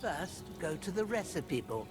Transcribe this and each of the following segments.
First, go to the recipe book.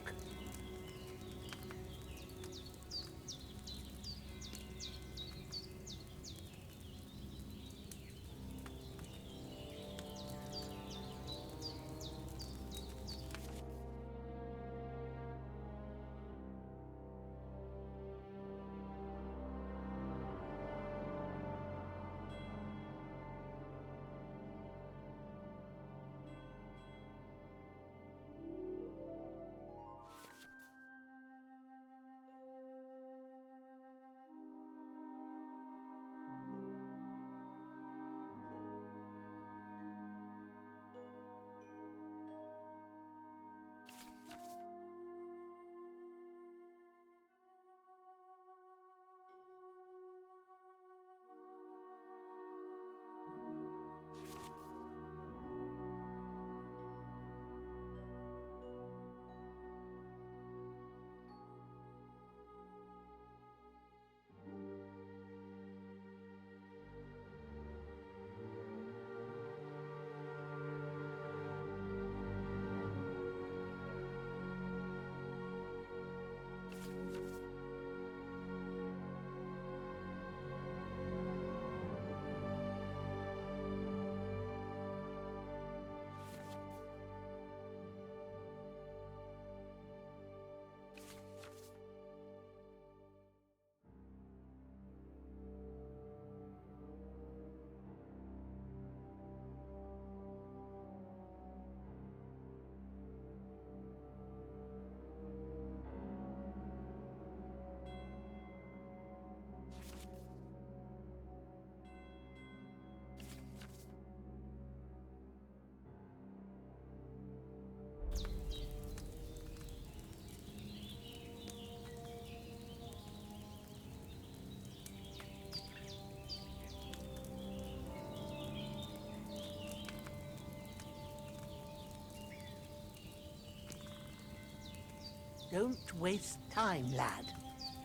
Don't waste time, lad.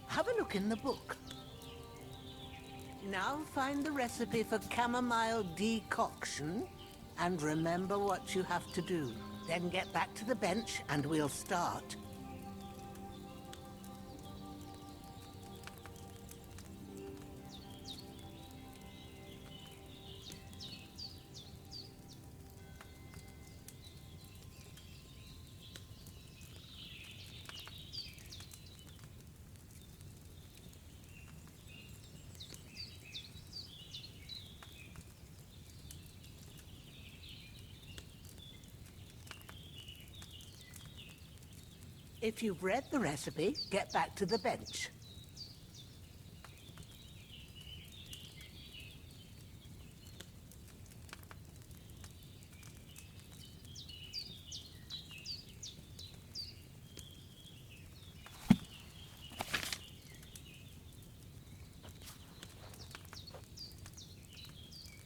Have a look in the book. Now find the recipe for chamomile decoction and remember what you have to do. Then get back to the bench and we'll start. If you've read the recipe, get back to the bench.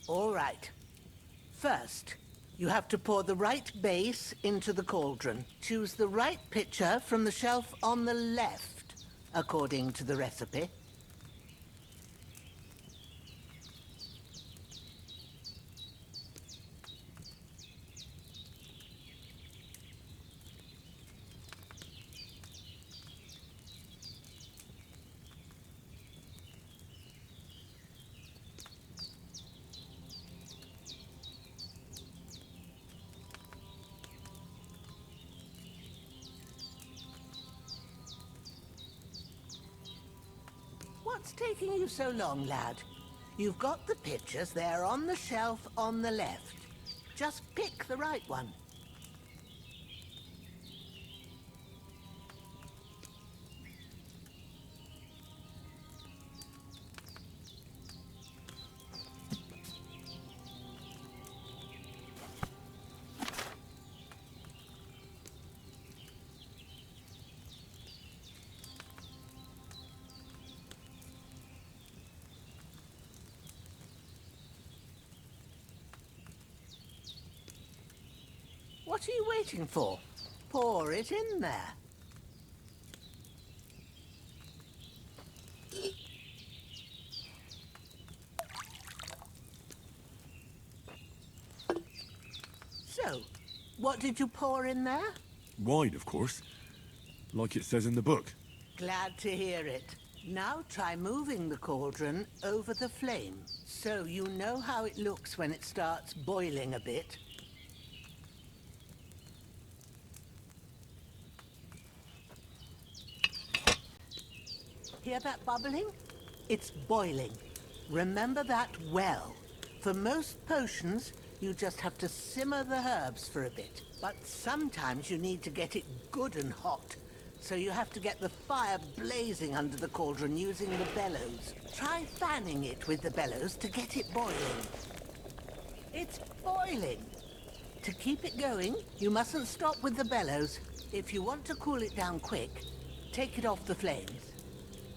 All right. First, you have to pour the right base into the cauldron. Choose the right pitcher from the shelf on the left, according to the recipe. What's taking you so long, lad? You've got the pitchers there on the shelf on the left. Just pick the right one. What are you waiting for? Pour it in there. So, What did you pour in there? Wine, of course. Like it says in the book. Glad to hear it. Now try moving the cauldron over the flame, so you know how it looks when it starts boiling a bit. Hear that bubbling? It's boiling. Remember that well. For most potions, you just have to simmer the herbs for a bit. But sometimes you need to get it good and hot. So you have to get the fire blazing under the cauldron using the bellows. Try fanning it with the bellows to get it boiling. It's boiling. To keep it going, you mustn't stop with the bellows. If you want to cool it down quick, take it off the flames.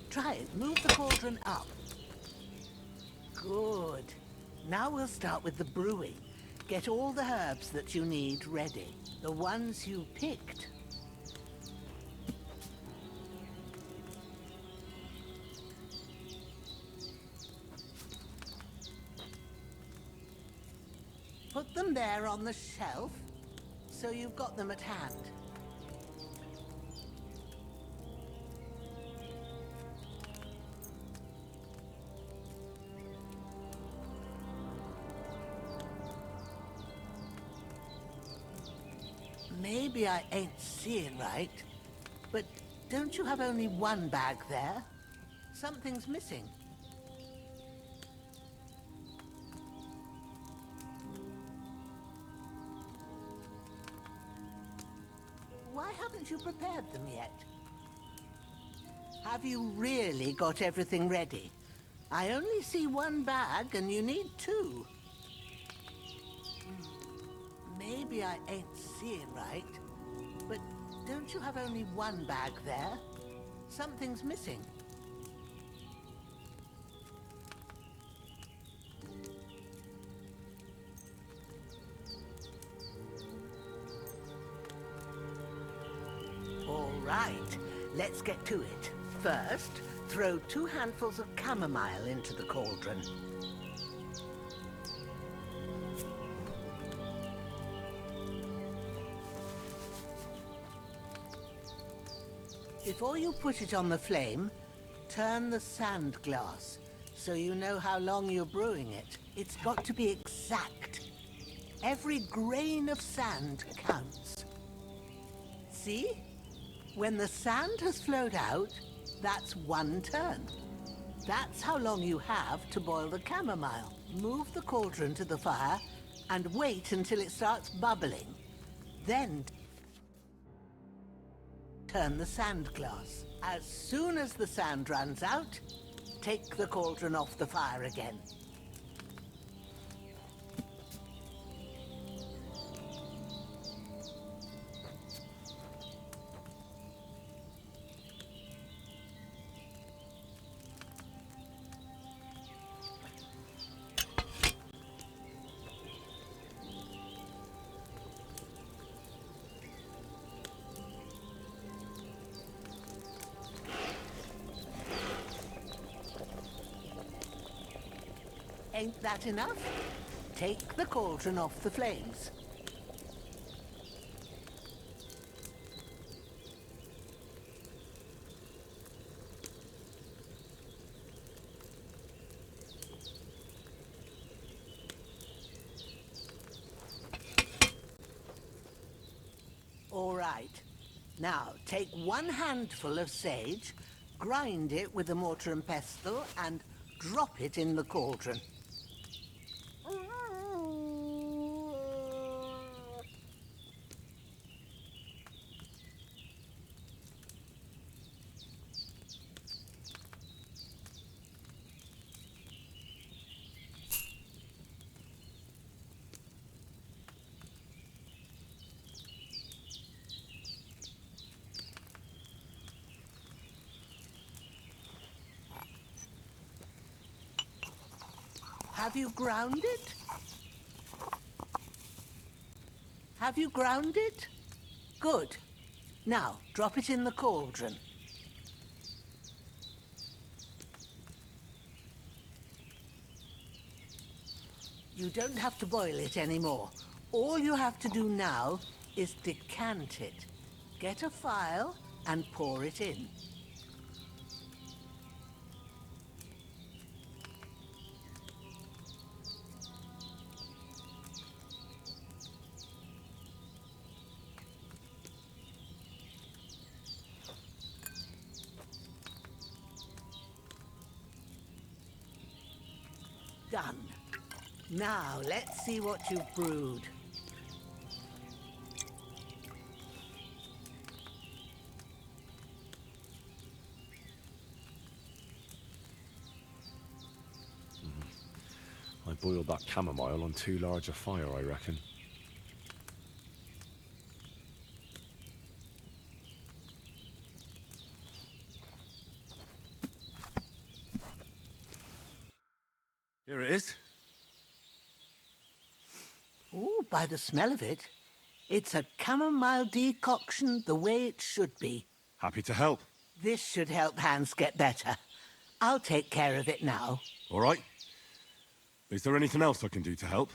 Try it. Move the cauldron up. Good. Now we'll start with the brewing. Get all the herbs that you need ready. The ones you picked. Put them there on the shelf, so you've got them at hand. Maybe I ain't seeing right, but don't you have only one bag there? Something's missing. Why haven't you prepared them yet? Have you really got everything ready? I only see one bag and you need two. Maybe I ain't seeing right, but don't you have only one bag there? Something's missing. All right, let's get to it. First, throw 2 handfuls of chamomile into the cauldron. Before you put it on the flame, turn the sand glass so you know how long you're brewing it. It's got to be exact. Every grain of sand counts. See? When the sand has flowed out, that's 1 turn. That's how long you have to boil the chamomile. Move the cauldron to the fire and wait until it starts bubbling. Then turn the sand glass. As soon as the sand runs out, take the cauldron off the fire again. Ain't that enough? Take the cauldron off the flames. All right. Now, take 1 handful of sage, grind it with a mortar and pestle, and drop it in the cauldron. Have you ground it? Have you ground it? Good. Now, drop it in the cauldron. You don't have to boil it anymore. All you have to do now is decant it. Get a phial and pour it in. Done. Now, let's see what you've brewed. I boiled that chamomile on too large a fire, I reckon. Here it is. Ooh, by the smell of it, it's a chamomile decoction the way it should be. Happy to help. This should help Hans get better. I'll take care of it now. All right. Is there anything else I can do to help?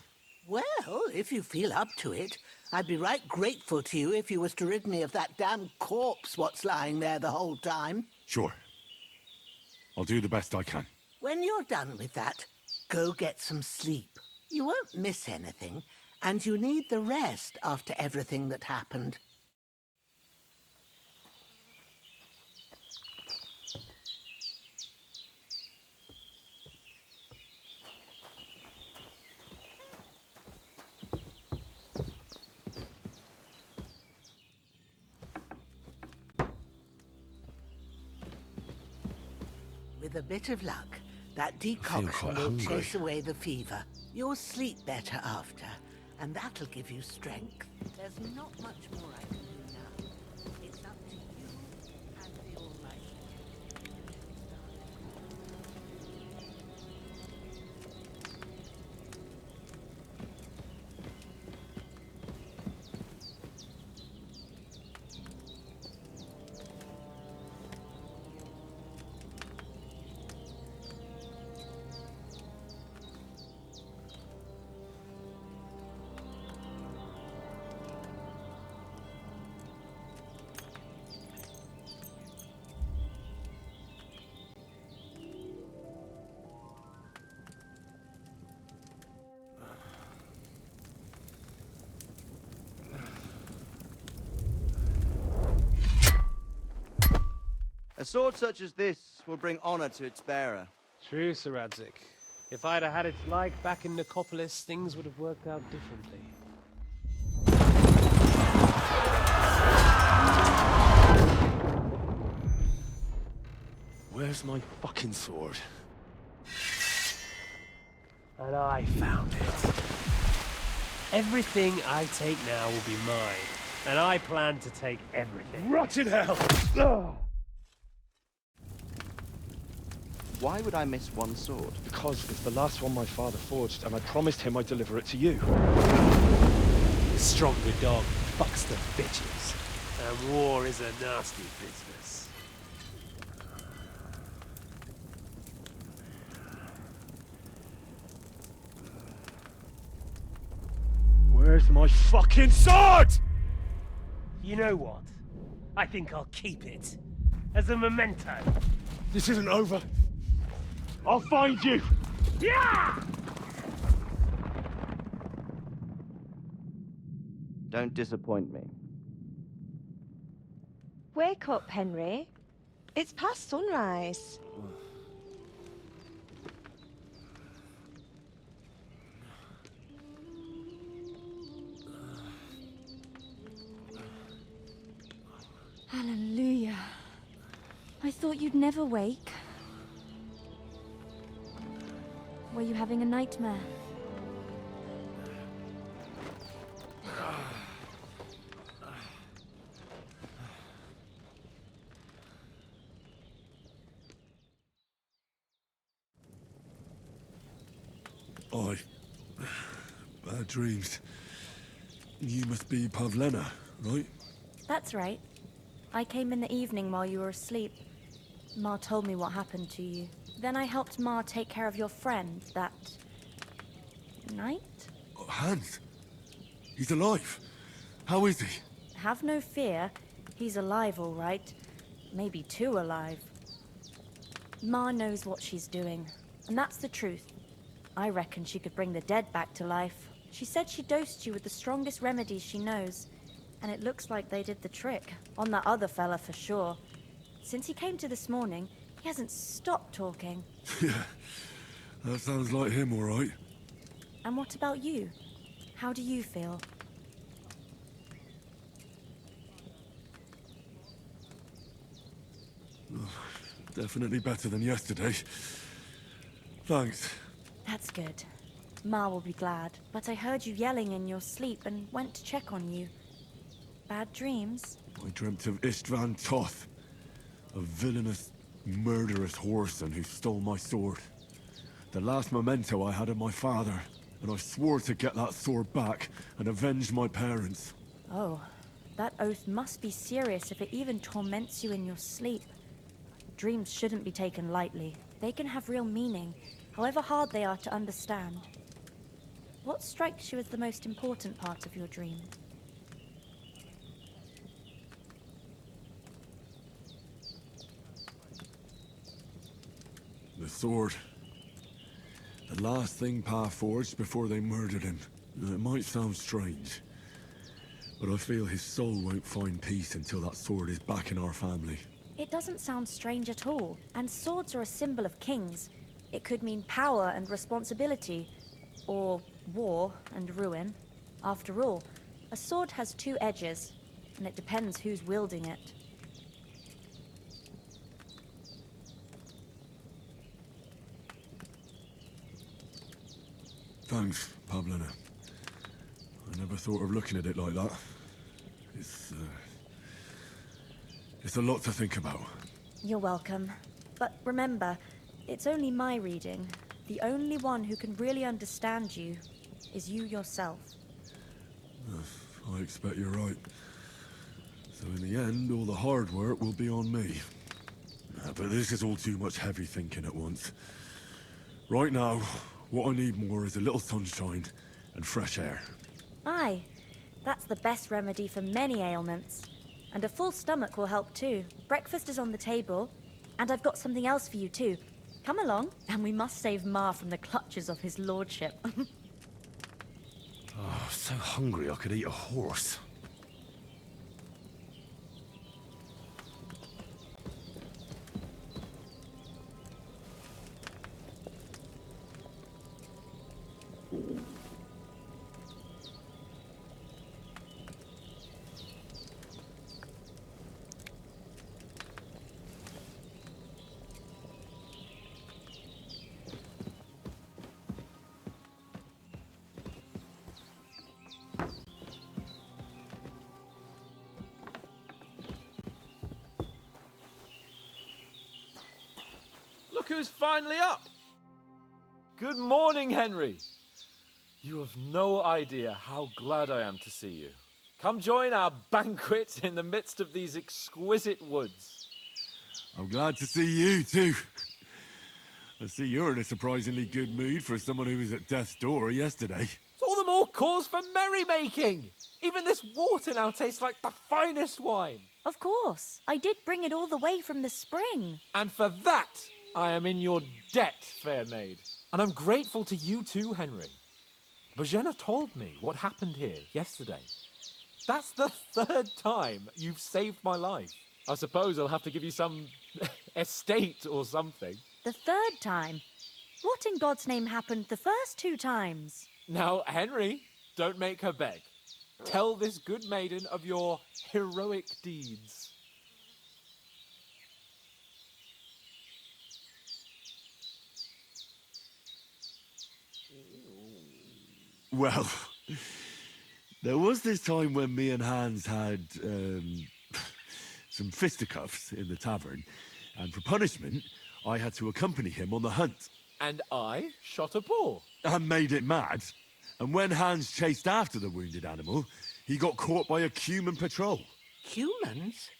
Well, if you feel up to it, I'd be right grateful to you if you was to rid me of that damn corpse what's lying there the whole time. Sure. I'll do the best I can. When you're done with that, go get some sleep. You won't miss anything, and you need the rest after everything that happened. With a bit of luck, that decoction quite will hungry. chase away the fever. You'll sleep better after, and that'll give you strength. There's not much more I can do now. It's up to you and the Almighty. A sword such as this will bring honor to its bearer. True, Sir Radzik. If I'd have had its like back in Nicopolis, things would have worked out differently. Where's my fucking sword? And I found it. Everything I take now will be mine, and I plan to take everything. Rot in hell! Why would I miss one sword? Because it's the last one my father forged, and I promised him I'd deliver it to you. The stronger dog fucks the bitches, and war is a nasty business. Where's my fucking sword? You know what? I think I'll keep it. As a memento. This isn't over. I'll find you! Yeah! Don't disappoint me. Wake up, Henry. It's past sunrise. Hallelujah. I thought you'd never wake. Were you having a nightmare? Bad dreams. You must be Pavlena, right? That's right. I came in the evening while you were asleep. Ma told me what happened to you. Then I helped Ma take care of your friend that night? Hans! He's alive. How is he? Have no fear. He's alive, all right. Maybe too alive. Ma knows what she's doing, and that's the truth. I reckon she could bring the dead back to life. She said she dosed you with the strongest remedies she knows, and it looks like they did the trick. On that other fella for sure. Since he came to this morning, he hasn't stopped talking. Yeah, that sounds like him, all right. And what about you? How do you feel? Definitely better than yesterday. Thanks. That's good. Ma will be glad, but I heard you yelling in your sleep and went to check on you. Bad dreams? I dreamt of Istvan Toth, a villainous, murderous whoreson who stole my sword. The last memento I had of my father, and I swore to get that sword back and avenge my parents. Oh, that oath must be serious if it even torments you in your sleep. Dreams shouldn't be taken lightly. They can have real meaning, however hard they are to understand. What strikes you as the most important part of your dream? The sword. The last thing Pa forged before they murdered him. It might sound strange, but I feel his soul won't find peace until that sword is back in our family. It doesn't sound strange at all, and swords are a symbol of kings. It could mean power and responsibility, or war and ruin. After all, a sword has two edges, and it depends who's wielding it. Thanks, Pavlina. I never thought of looking at it like that. It's a lot to think about. You're welcome. But remember, it's only my reading. The only one who can really understand you is you yourself. I expect you're right. So in the end, all the hard work will be on me. But this is all too much heavy thinking at once. Right now, what I need more is a little sunshine and fresh air. Aye, that's the best remedy for many ailments. And a full stomach will help too. Breakfast is on the table, and I've got something else for you too. Come along, and we must save Ma from the clutches of his lordship. Oh, so hungry I could eat a horse. Look who's finally up! Good morning, Henry. You have no idea how glad I am to see you. Come join our banquet in the midst of these exquisite woods. I'm glad to see you too. I see you're in a surprisingly good mood for someone who was at death's door yesterday. It's all the more cause for merrymaking. Even this water now tastes like the finest wine. Of course, I did bring it all the way from the spring. And for that, I am in your debt, fair maid. And I'm grateful to you too, Henry. Bojena told me what happened here yesterday. That's the third time you've saved my life. I suppose I'll have to give you some estate or something. The third time? What in God's name happened the first two times? Now, Henry, don't make her beg. Tell this good maiden of your heroic deeds. Well, there was this time when me and Hans had some fisticuffs in the tavern, and for punishment, I had to accompany him on the hunt. And I shot a boar. And made it mad. And when Hans chased after the wounded animal, he got caught by a human patrol. Humans?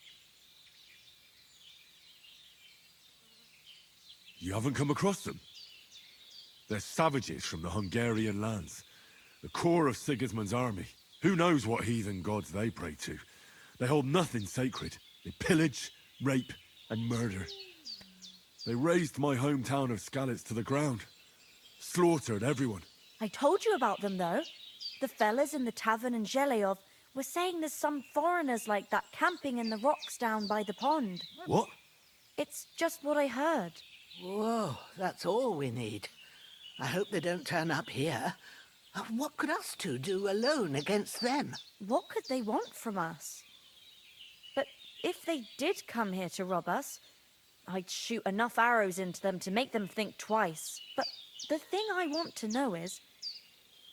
You haven't come across them? They're savages from the Hungarian lands. The core of Sigismund's army. Who knows what heathen gods they pray to? They hold nothing sacred. They pillage, rape, and murder. They razed my hometown of Skalitz to the ground. Slaughtered everyone. I told you about them, though. The fellas in the tavern in Zheleov were saying there's some foreigners like that camping in the rocks down by the pond. What? It's just what I heard. Whoa, that's all we need. I hope they don't turn up here. What could us two do alone against them? What could they want from us? But if they did come here to rob us, I'd shoot enough arrows into them to make them think twice. But the thing I want to know is,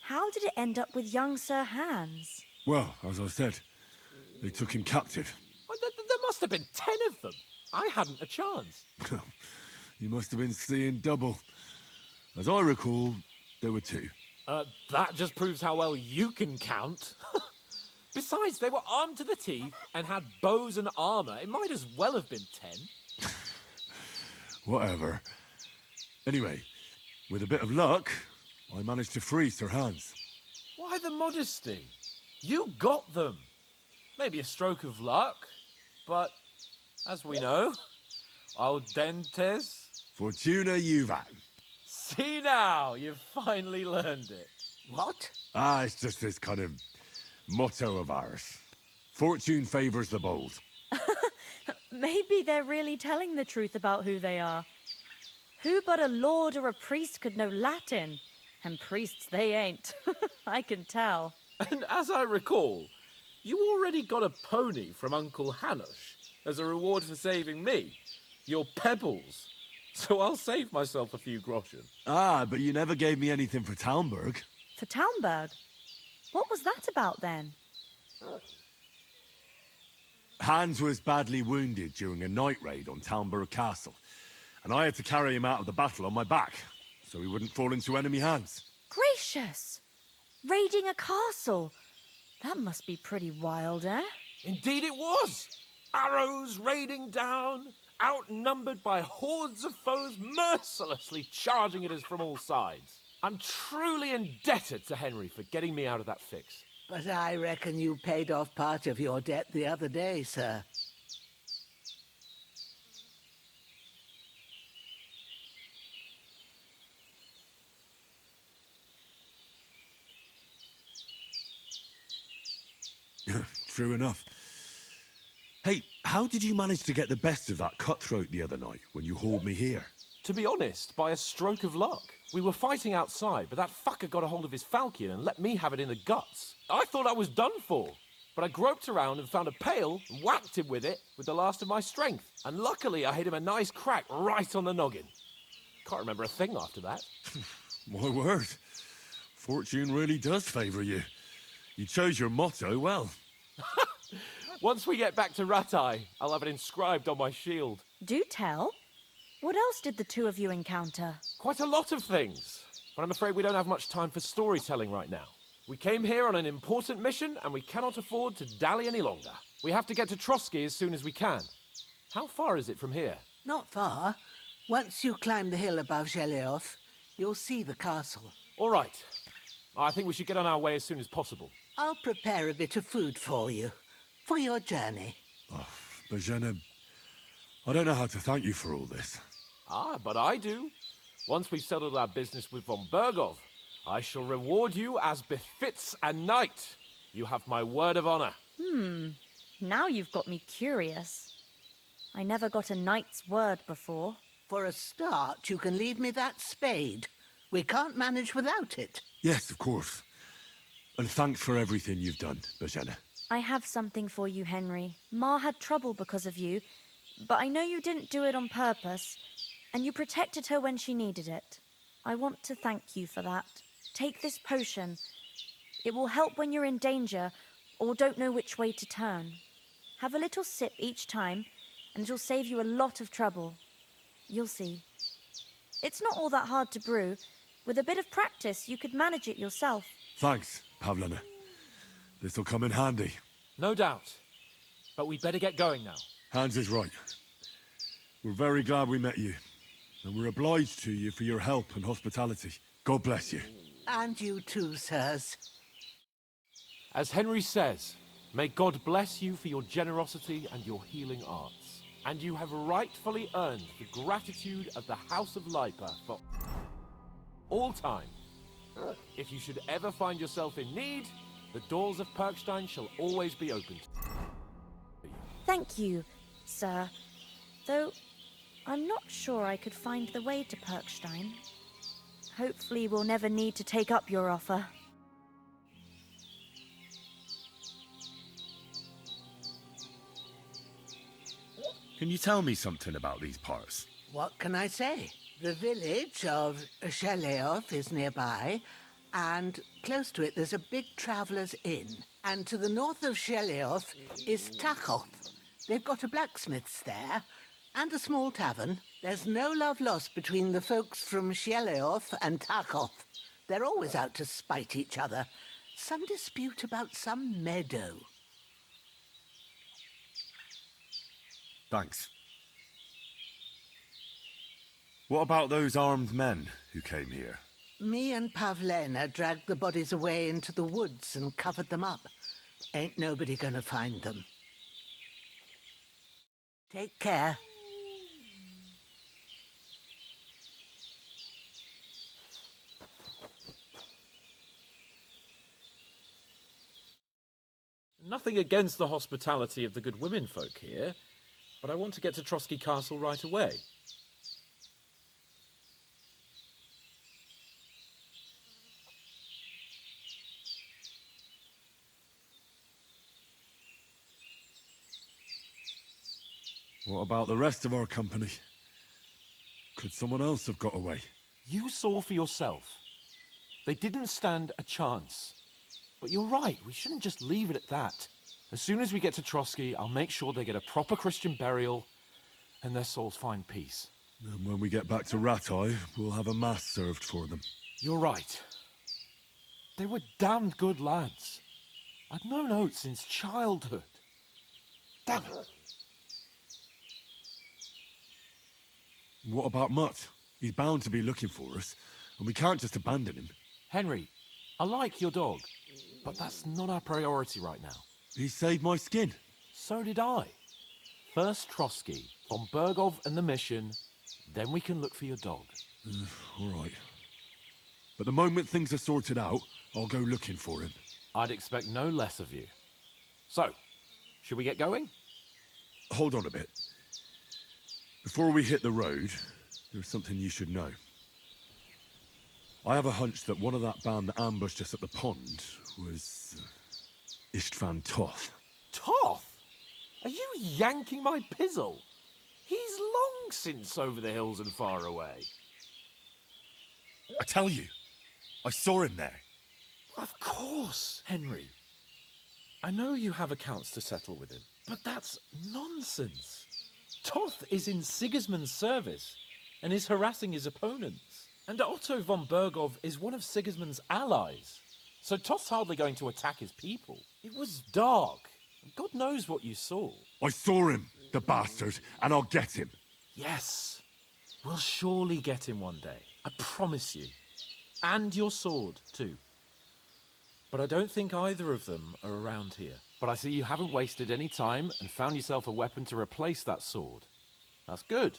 how did it end up with young Sir Hans? Well, as I said, they took him captive. Well, there must have been 10 of them. I hadn't a chance. You must have been seeing double. As I recall, there were 2. That just proves how well you can count. Besides, they were armed to the teeth and had bows and armor. It might as well have been 10. Whatever. Anyway, with a bit of luck, I managed to free Sir Hans. Why the modesty? You got them. Maybe a stroke of luck, but as we know, al dentes. Fortuna juvat. See now, you've finally learned it. What? It's just this kind of motto of ours. Fortune favors the bold. Maybe they're really telling the truth about who they are. Who but a lord or a priest could know Latin? And priests they ain't. I can tell. And as I recall, you already got a pony from Uncle Hanush as a reward for saving me. Your pebbles. So I'll save myself a few groschen. But you never gave me anything for Talmberg. For Talmberg? What was that about then? Hans was badly wounded during a night raid on Talmberg Castle, and I had to carry him out of the battle on my back, so he wouldn't fall into enemy hands. Gracious! Raiding a castle? That must be pretty wild, eh? Indeed it was! Arrows raining down, outnumbered by hordes of foes mercilessly charging at us from all sides. I'm truly indebted to Henry for getting me out of that fix. But I reckon you paid off part of your debt the other day, sir. True enough. Hey, how did you manage to get the best of that cutthroat the other night when you hauled me here? To be honest, by a stroke of luck. We were fighting outside, but that fucker got a hold of his falchion and let me have it in the guts. I thought I was done for, but I groped around and found a pail and whacked him with it with the last of my strength. And luckily, I hit him a nice crack right on the noggin. Can't remember a thing after that. My word. Fortune really does favor you. You chose your motto well. Once we get back to Ratai, I'll have it inscribed on my shield. Do tell. What else did the two of you encounter? Quite a lot of things, but I'm afraid we don't have much time for storytelling right now. We came here on an important mission, and we cannot afford to dally any longer. We have to get to Trotsky as soon as we can. How far is it from here? Not far. Once you climb the hill above Zheleov, you'll see the castle. All right. I think we should get on our way as soon as possible. I'll prepare a bit of food for you, for your journey. Bozhena, I don't know how to thank you for all this. But I do. Once we've settled our business with von Bergov, I shall reward you as befits a knight. You have my word of honor. Now you've got me curious. I never got a knight's word before. For a start, you can leave me that spade. We can't manage without it. Yes, of course. And thanks for everything you've done, Bozhena. I have something for you, Henry. Ma had trouble because of you, but I know you didn't do it on purpose, and you protected her when she needed it. I want to thank you for that. Take this potion. It will help when you're in danger or don't know which way to turn. Have a little sip each time, and it'll save you a lot of trouble. You'll see. It's not all that hard to brew. With a bit of practice, you could manage it yourself. Thanks, Pavlena. This'll come in handy. No doubt. But we'd better get going now. Hans is right. We're very glad we met you. And we're obliged to you for your help and hospitality. God bless you. And you too, sirs. As Henry says, may God bless you for your generosity and your healing arts. And you have rightfully earned the gratitude of the House of Lipa for all time. If you should ever find yourself in need, the doors of Perkstein shall always be open to you. Thank you, sir. Though I'm not sure I could find the way to Perkstein. Hopefully we'll never need to take up your offer. Can you tell me something about these parts? What can I say? The village of Sheleoth is nearby, and close to it there's a big traveller's inn. And to the north of Sheleoth is Tachoth. They've got a blacksmith's there, and a small tavern. There's no love lost between the folks from Sheleoth and Tachoth. They're always out to spite each other. Some dispute about some meadow. Thanks. What about those armed men who came here? Me and Pavlena dragged the bodies away into the woods and covered them up. Ain't nobody gonna find them. Take care. Nothing against the hospitality of the good women folk here, but I want to get to Trotsky Castle right away. What about the rest of our company? Could someone else have got away? You saw for yourself. They didn't stand a chance. But you're right, we shouldn't just leave it at that. As soon as we get to Trotsky, I'll make sure they get a proper Christian burial and their souls find peace. And when we get back to Ratai, we'll have a mass served for them. You're right. They were damned good lads. I'd known Oates since childhood. Damn it. What about Mutt? He's bound to be looking for us, and we can't just abandon him. Henry, I like your dog, but that's not our priority right now. He saved my skin. So did I. First Trotsky, von Bergov and the mission, then we can look for your dog. All right. But the moment things are sorted out, I'll go looking for him. I'd expect no less of you. So, should we get going? Hold on a bit. Before we hit the road, there's something you should know. I have a hunch that one of that band that ambushed us at the pond was Istvan Toth. Toth? Are you yanking my pizzle? He's long since over the hills and far away. I tell you, I saw him there. Of course, Henry. I know you have accounts to settle with him, but that's nonsense. Toth is in Sigismund's service and is harassing his opponents. And Otto von Bergov is one of Sigismund's allies. So Toth's hardly going to attack his people. It was dark. God knows what you saw. I saw him, the bastard, and I'll get him. Yes. We'll surely get him one day. I promise you. And your sword, too. But I don't think either of them are around here. But I see you haven't wasted any time and found yourself a weapon to replace that sword. That's good.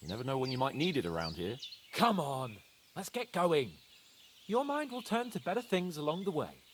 You never know when you might need it around here. Come on, let's get going. Your mind will turn to better things along the way.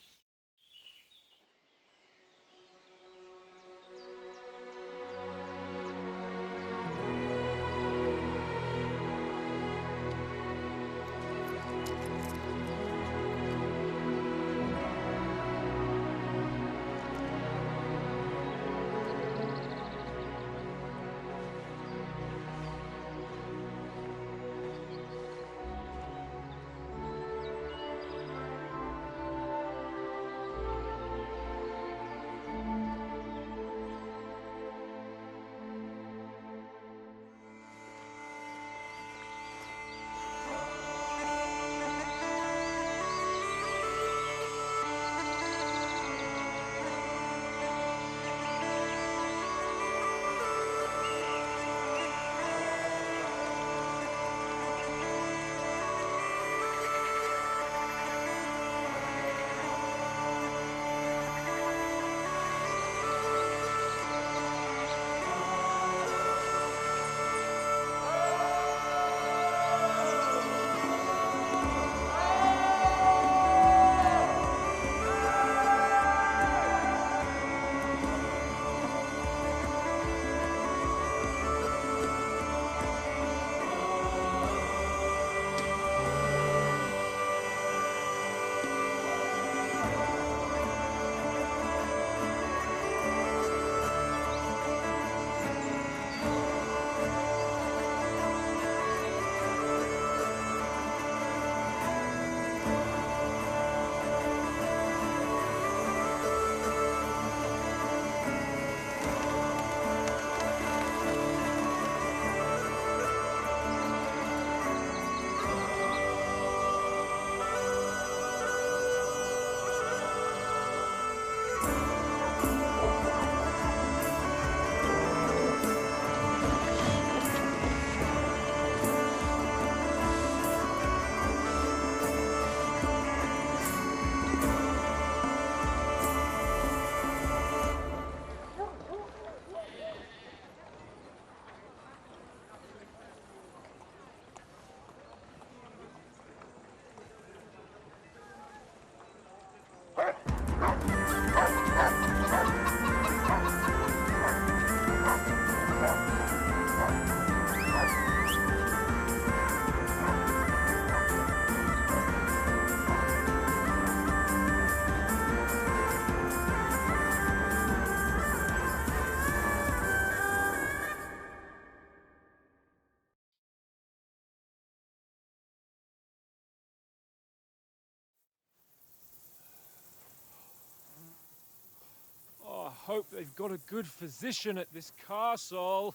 hope they've got a good physician at this castle.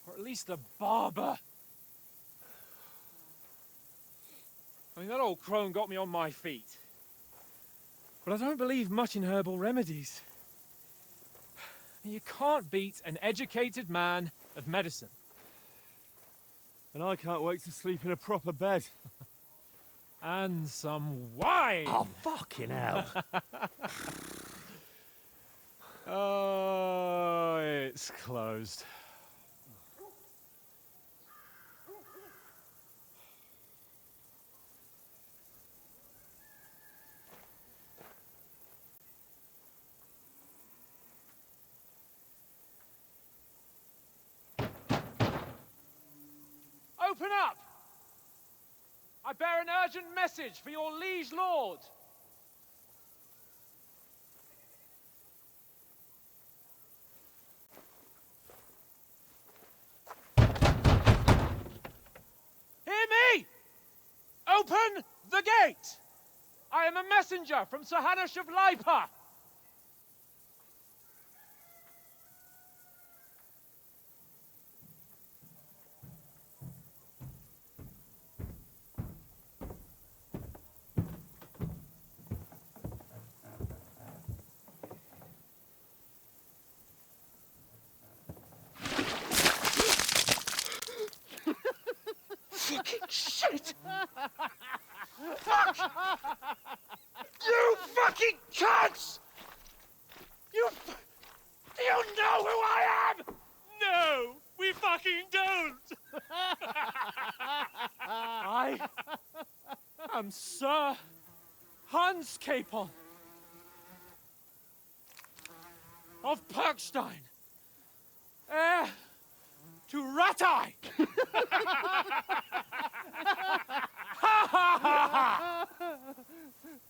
Or at least a barber. I mean, that old crone got me on my feet. But I don't believe much in herbal remedies. You can't beat an educated man of medicine. And I can't wait to sleep in a proper bed. And some wine! Oh, fucking hell. Oh, it's closed. Open up! I bear an urgent message for your liege lord. Hear me! Open the gate! I am a messenger from Sir Hanush of Lipa. Fucking shit! Fuck! You fucking cunts! Do you know who I am? No, we fucking don't! I am Sir Hans Capon of Perkstein, heir to Ratai!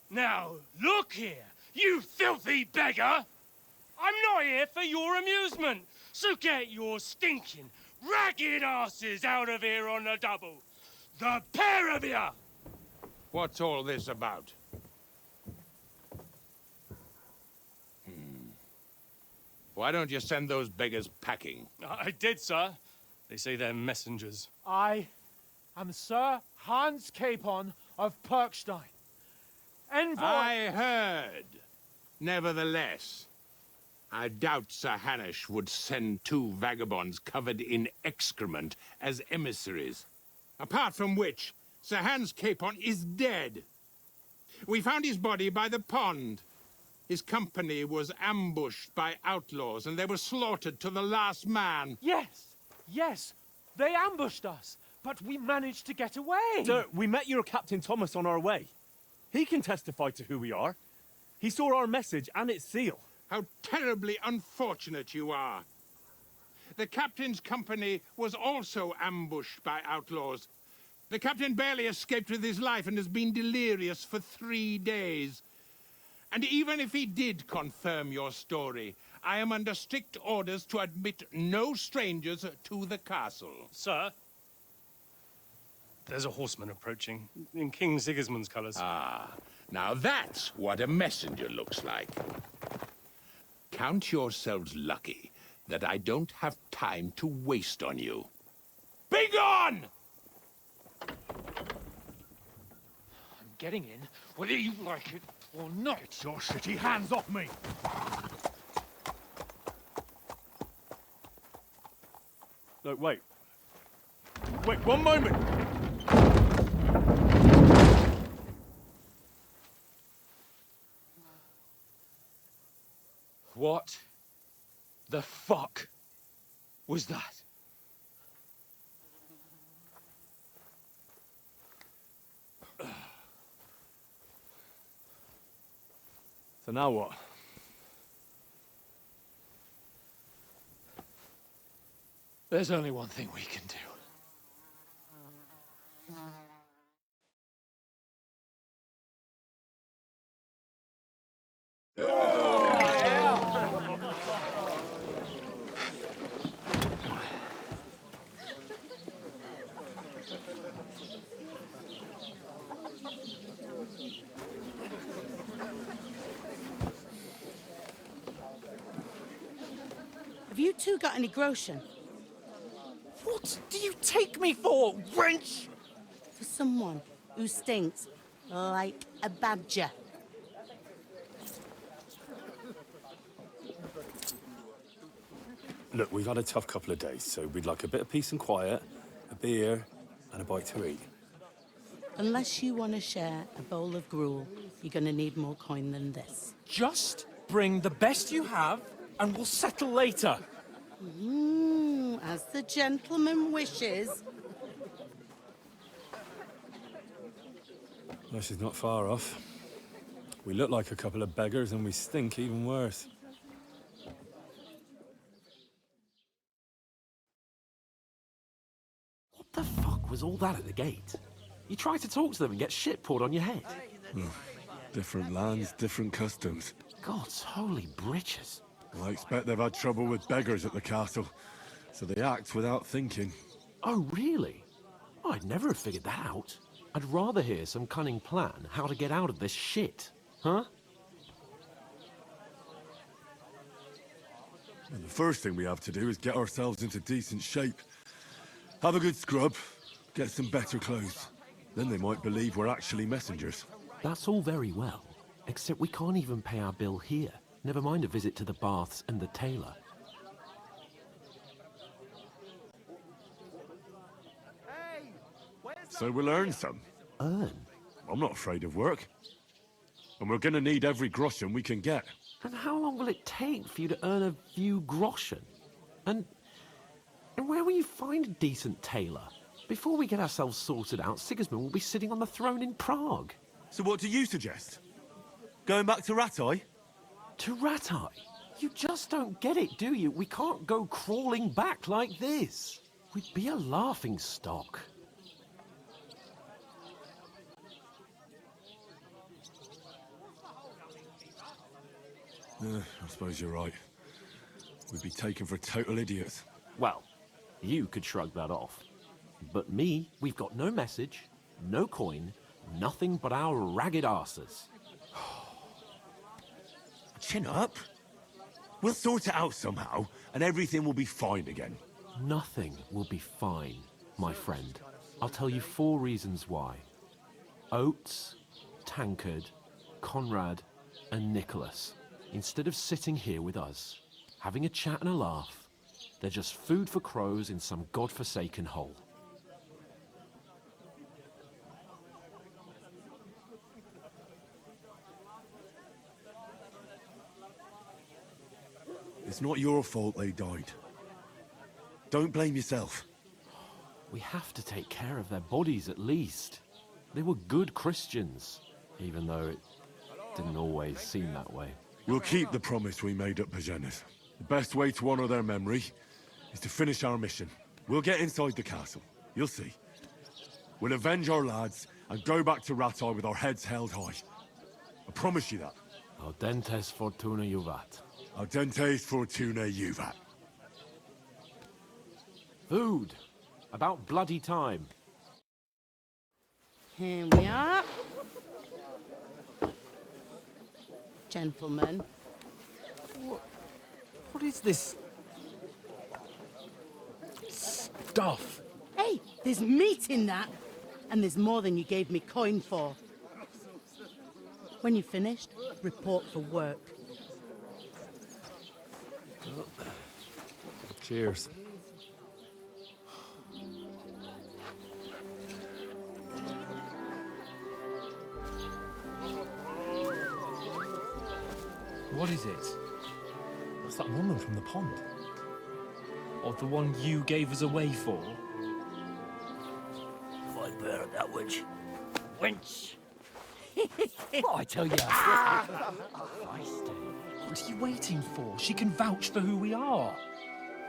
Now, look here, you filthy beggar! I'm not here for your amusement, so get your stinking, ragged asses out of here on the double. The pair of you! What's all this about? Why don't you send those beggars packing? I did, sir. They say they're messengers. I am Sir Hans Capon of Perkstein. Envoy... I heard. Nevertheless, I doubt Sir Hanush would send two vagabonds covered in excrement as emissaries. Apart from which, Sir Hans Capon is dead. We found his body by the pond. His company was ambushed by outlaws, and they were slaughtered to the last man. Yes, they ambushed us, but we managed to get away. Sir, we met your Captain Thomas on our way. He can testify to who we are. He saw our message and its seal. How terribly unfortunate you are. The captain's company was also ambushed by outlaws. The captain barely escaped with his life and has been delirious for 3 days. And even if he did confirm your story, I am under strict orders to admit no strangers to the castle. Sir, there's a horseman approaching in King Sigismund's colours. Ah, now that's what a messenger looks like. Count yourselves lucky that I don't have time to waste on you. Be gone! I'm getting in, whether you like it or not. Get your shitty hands off me! No, wait. Wait, one moment! What the fuck was that? So now what? There's only one thing we can do. Have you two got any groschen? What do you take me for, wench? For someone who stinks like a badger. Look, we've had a tough couple of days, so we'd like a bit of peace and quiet, a beer, and a bite to eat. Unless you want to share a bowl of gruel, you're going to need more coin than this. Just bring the best you have, and we'll settle later. As the gentleman wishes. This is not far off. We look like a couple of beggars, and we stink even worse. What the fuck was all that at the gate? You try to talk to them and get shit poured on your head. Different lands, different customs. God's holy britches. I expect they've had trouble with beggars at the castle, so they act without thinking. Oh, really? I'd never have figured that out. I'd rather hear some cunning plan how to get out of this shit. Huh? And the first thing we have to do is get ourselves into decent shape. Have a good scrub, get some better clothes. Then they might believe we're actually messengers. That's all very well, except we can't even pay our bill here. Never mind a visit to the baths and the tailor. So we'll earn some. Earn? I'm not afraid of work. And we're gonna need every groschen we can get. And how long will it take for you to earn a few groschen? And where will you find a decent tailor? Before we get ourselves sorted out, Sigismund will be sitting on the throne in Prague. So what do you suggest? Going back to Ratai? To Ratai? You just don't get it, do you? We can't go crawling back like this. We'd be a laughing stock. I suppose you're right. We'd be taken for total idiots. Well, you could shrug that off. But me, we've got no message, no coin, nothing but our ragged arses. Chin up. We'll sort it out somehow, and everything will be fine again. Nothing will be fine, my friend. I'll tell you 4 reasons why. Oates, Tankard, Conrad, and Nicholas. Instead of sitting here with us, having a chat and a laugh, they're just food for crows in some godforsaken hole. It's not your fault they died. Don't blame yourself. We have to take care of their bodies at least. They were good Christians, even though it didn't always seem that way. We'll keep the promise we made at Bajenas. The best way to honor their memory is to finish our mission. We'll get inside the castle. You'll see. We'll avenge our lads and go back to Ratai with our heads held high. I promise you that. Audentes fortuna juvat. Audentes fortuna juvat. Food. About bloody time. Here we are. Gentlemen. What is this stuff? Hey, there's meat in that. And there's more than you gave me coin for. When you're finished, report for work. Cheers. What is it? What's that woman from the pond? Or the one you gave us away for? I bear that witch. Wench! What I tell you? What are you waiting for? She can vouch for who we are.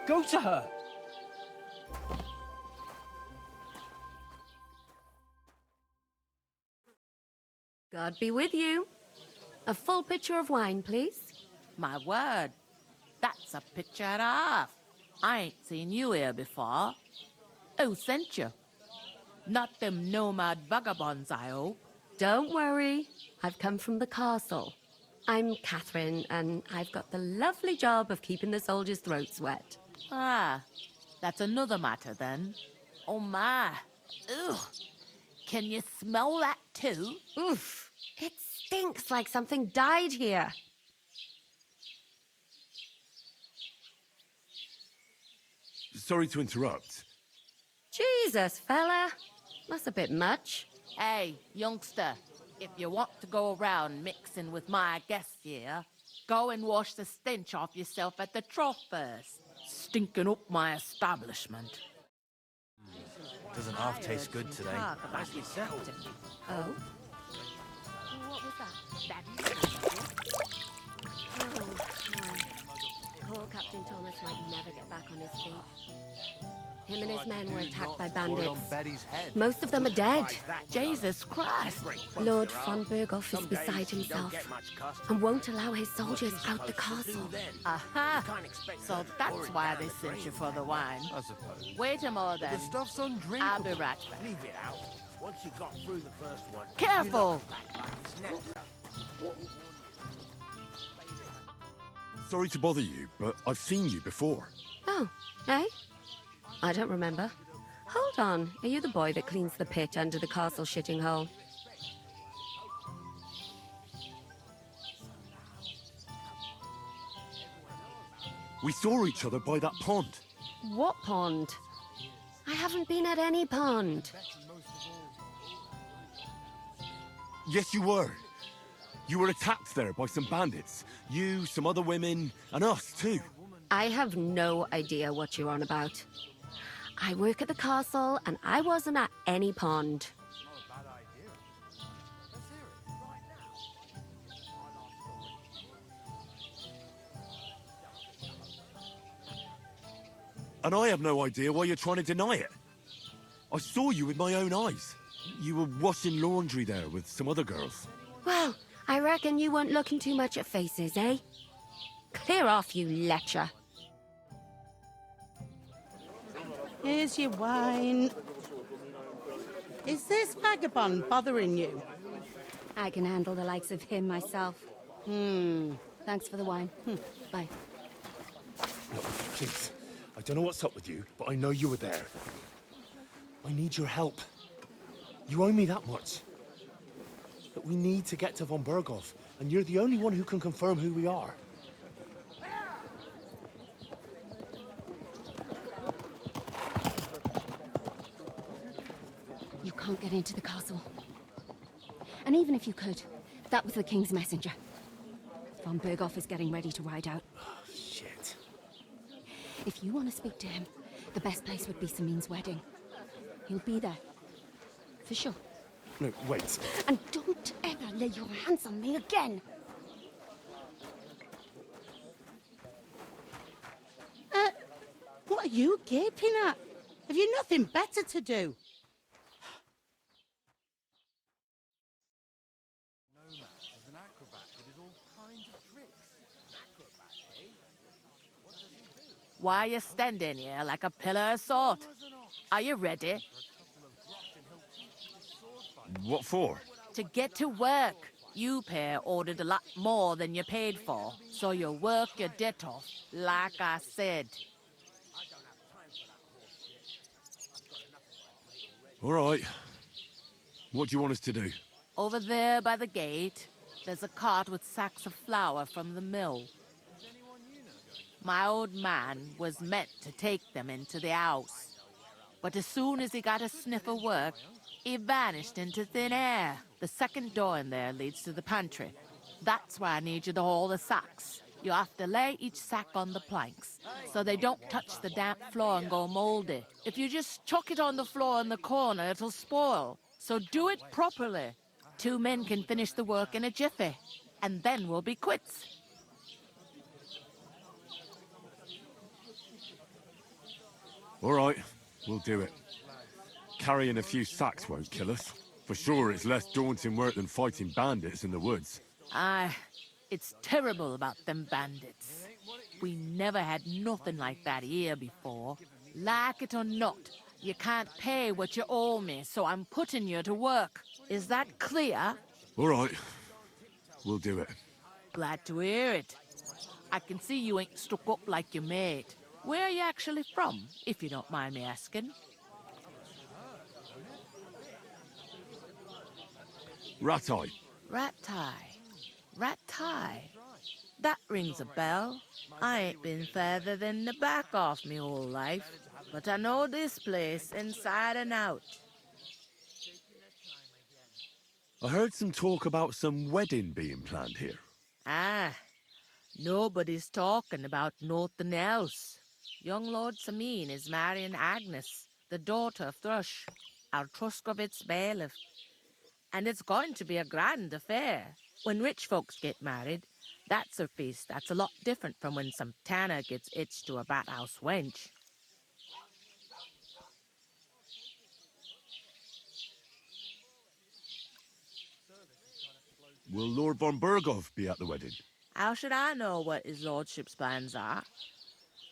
Go to her. God be with you. A full pitcher of wine, please. My word, that's a picture and a half. I ain't seen you here before. Who sent you? Not them nomad vagabonds, I hope. Don't worry. I've come from the castle. I'm Catherine, and I've got the lovely job of keeping the soldiers' throats wet. Ah, that's another matter then. Oh my. Ugh. Can you smell that too? Oof. It stinks like something died here. Sorry to interrupt. Jesus, fella. That's a bit much. Hey, youngster, if you want to go around mixing with my guests here, go and wash the stench off yourself at the trough first. Stinking up my establishment. Doesn't half taste good today. Nicely settled. Oh? What was that? Oh, poor Captain Thomas might never get back on his feet. Him and his men were attacked by bandits. Most of them are dead. Jesus Christ! Lord von Berghoff is beside himself and won't allow his soldiers out the castle. Aha! So that's why they sent you for the wine. I suppose. Wait a moment then. The stuff's undrinkable. I'll be right back. Leave it out. Once you got through the first one... Careful! Sorry to bother you, but I've seen you before. Oh, eh? I don't remember. Hold on, are you the boy that cleans the pit under the castle shitting hole? We saw each other by that pond. What pond? I haven't been at any pond. Yes, you were. You were attacked there by some bandits. You, some other women, and us too. I have no idea what you're on about. I work at the castle, and I wasn't at any pond. And I have no idea why you're trying to deny it. I saw you with my own eyes. You were washing laundry there with some other girls. Well, I reckon you weren't looking too much at faces, eh? Clear off, you lecher. Here's your wine. Is this vagabond bothering you? I can handle the likes of him myself. Thanks for the wine. Bye. Look, please. I don't know what's up with you, but I know you were there. I need your help. You owe me that much. But we need to get to von Berghoff, and you're the only one who can confirm who we are. You can't get into the castle. And even if you could, that was the King's messenger. Von Berghoff is getting ready to ride out. Oh, shit. If you want to speak to him, the best place would be Samin's wedding. He'll be there. For sure. No, wait. And don't ever lay your hands on me again! What are you gaping at? Have you nothing better to do? Why are you standing here like a pillar of salt? Are you ready? What for? To get to work. You pair ordered a lot more than you paid for, so you work your debt off, like I said. All right. What do you want us to do? Over there by the gate, there's a cart with sacks of flour from the mill. My old man was meant to take them into the house. But as soon as he got a sniff of work, he vanished into thin air. The second door in there leads to the pantry. That's where I need you to haul the sacks. You have to lay each sack on the planks, so they don't touch the damp floor and go moldy. If you just chuck it on the floor in the corner, it'll spoil. So do it properly. 2 men can finish the work in a jiffy, and then we'll be quits. All right, we'll do it. Carrying a few sacks won't kill us. For sure, it's less daunting work than fighting bandits in the woods. Aye, it's terrible about them bandits. We never had nothing like that here before. Like it or not, you can't pay what you owe me, so I'm putting you to work. Is that clear? All right, we'll do it. Glad to hear it. I can see you ain't stuck up like your mate. Where are you actually from, if you don't mind me asking? Ratai. Ratai. That rings a bell. I ain't been further than the back off me whole life, but I know this place inside and out. I heard some talk about some wedding being planned here. Ah, nobody's talking about nothing else. Young Lord Samin is marrying Agnes, the daughter of Thrush, our Truskovitz bailiff. And it's going to be a grand affair. When rich folks get married, that's a feast that's a lot different from when some tanner gets hitched to a bathhouse wench. Will Lord von Bergov be at the wedding? How should I know what his lordship's plans are?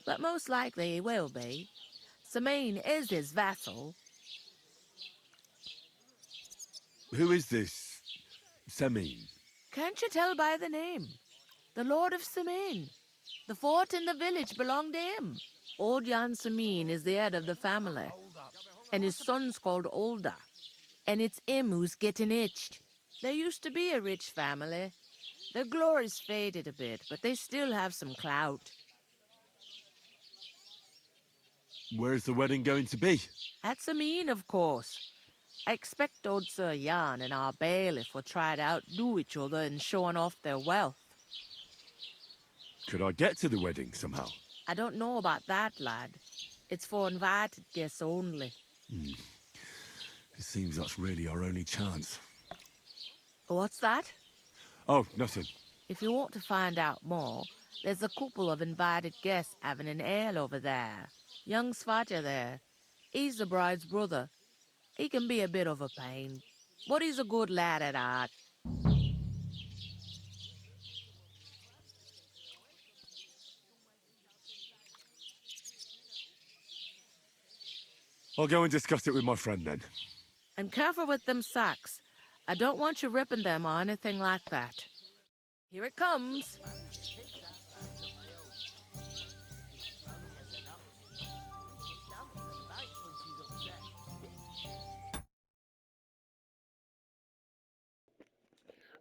But most likely he will be. Samin is his vassal. Who is this Semin? Can't you tell by the name? The Lord of Samin. The fort in the village belonged to him. Old Jan Samin is the head of the family, and his son's called Olda. And it's him who's getting itched. There used to be a rich family. Their glory's faded a bit, but they still have some clout. Where's the wedding going to be? At Samin, of course. I expect old Sir Jan and our bailiff will try to outdo each other in showing off their wealth. Could I get to the wedding somehow? I don't know about that, lad. It's for invited guests only. It seems that's really our only chance. What's that? Oh, nothing. If you want to find out more, there's a couple of invited guests having an ale over there. Young Svaja there. He's the bride's brother. He can be a bit of a pain, but he's a good lad at heart. I'll go and discuss it with my friend then. And careful with them sacks. I don't want you ripping them or anything like that. Here it comes.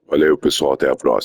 Valeu, pessoal. Até a próxima.